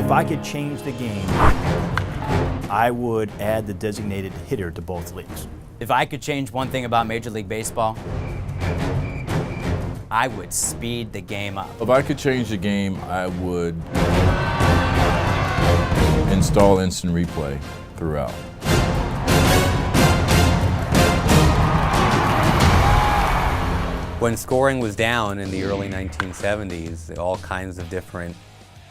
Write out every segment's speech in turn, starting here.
If I could change the game, I would add the designated hitter to both leagues. If I could change one thing about Major League Baseball, I would speed the game up. If I could change the game, I would install instant replay throughout. When scoring was down in the early 1970s, all kinds of different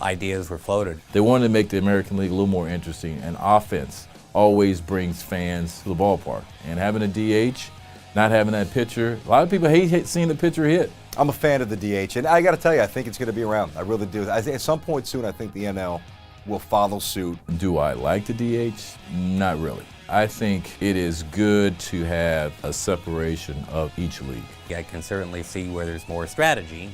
ideas were floated. They wanted to make the American League a little more interesting, and offense always brings fans to the ballpark. And having a DH, not having that pitcher, a lot of people hate seeing the pitcher hit. I'm a fan of the DH, and I got to tell you, I think it's going to be around. I really do. I think at some point soon, I think the NL will follow suit. Do I like the DH? Not really. I think it is good to have a separation of each league. I can certainly see where there's more strategy,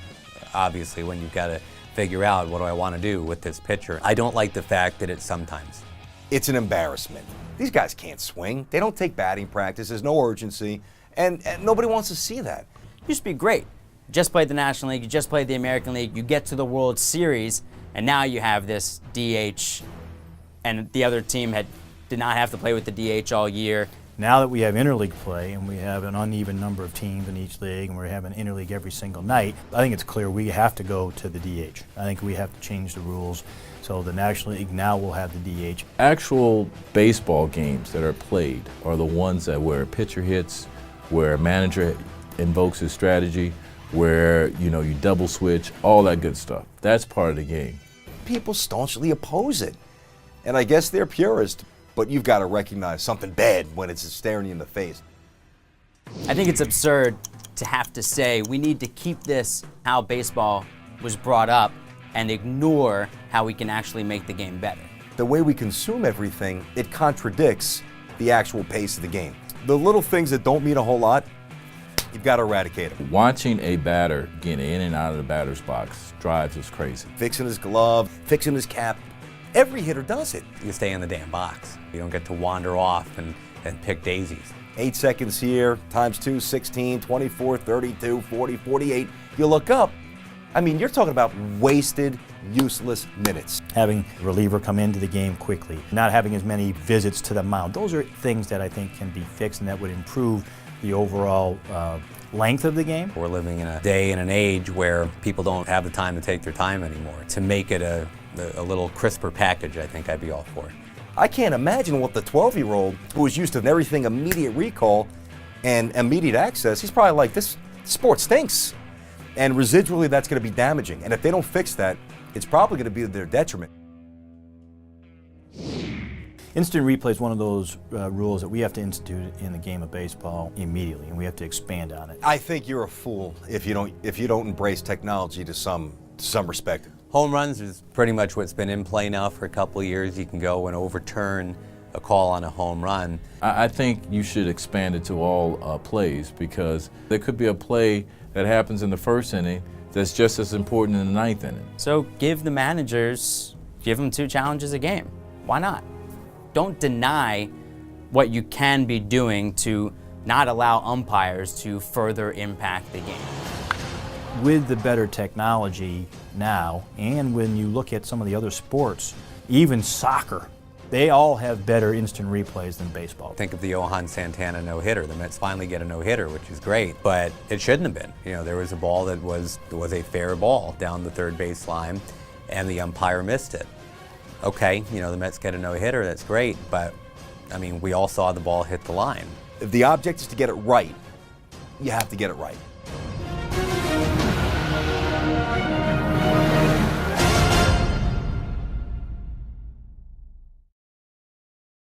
obviously, when you've got to figure out what do I want to do with this pitcher. I don't like the fact that it's sometimes. It's an embarrassment. These guys can't swing. They don't take batting practice. There's no urgency, and nobody wants to see that. It used to be great. You just played the National League, you just played the American League, you get to the World Series, and now you have this DH, and the other team did not have to play with the DH all year. Now that we have interleague play and we have an uneven number of teams in each league and we're having interleague every single night, I think it's clear we have to go to the DH. I think we have to change the rules. So the National League now will have the DH. Actual baseball games that are played are the ones where a pitcher hits, where a manager invokes his strategy, where you double switch, all that good stuff. That's part of the game. People staunchly oppose it. And I guess they're purists, but you've got to recognize something bad when it's staring you in the face. I think it's absurd to have to say we need to keep this how baseball was brought up and ignore how we can actually make the game better. The way we consume everything, it contradicts the actual pace of the game. The little things that don't mean a whole lot, you've got to eradicate them. Watching a batter get in and out of the batter's box drives us crazy. Fixing his glove, fixing his cap. Every hitter does it. You stay in the damn box. You don't get to wander off and pick daisies. 8 seconds here, times 2, 16, 24, 32, 40, 48. You look up, I mean, you're talking about wasted, useless minutes. Having a reliever come into the game quickly, not having as many visits to the mound, those are things that I think can be fixed and that would improve the overall length of the game. We're living in a day and an age where people don't have the time to take their time anymore. To make it a little crisper package, I think I'd be all for it. I can't imagine what the 12-year-old who is used to everything immediate recall and immediate access, he's probably like, this sport stinks. And residually, that's going to be damaging. And if they don't fix that, it's probably going to be to their detriment. Instant replay is one of those rules that we have to institute in the game of baseball immediately, and we have to expand on it. I think you're a fool if you don't embrace technology to some respect. Home runs is pretty much what's been in play now for a couple of years. You can go and overturn a call on a home run. I think you should expand it to all plays, because there could be a play that happens in the first inning that's just as important in the ninth inning. So give the managers, give them 2 challenges a game. Why not? Don't deny what you can be doing to not allow umpires to further impact the game. With the better technology now, and when you look at some of the other sports, even soccer, they all have better instant replays than baseball. Think of the Johan Santana no-hitter. The Mets finally get a no-hitter, which is great, but it shouldn't have been. There was a ball that was a fair ball down the third base line, and the umpire missed it. Okay, the Mets get a no-hitter, that's great, but I mean, we all saw the ball hit the line. If the object is to get it right, you have to get it right.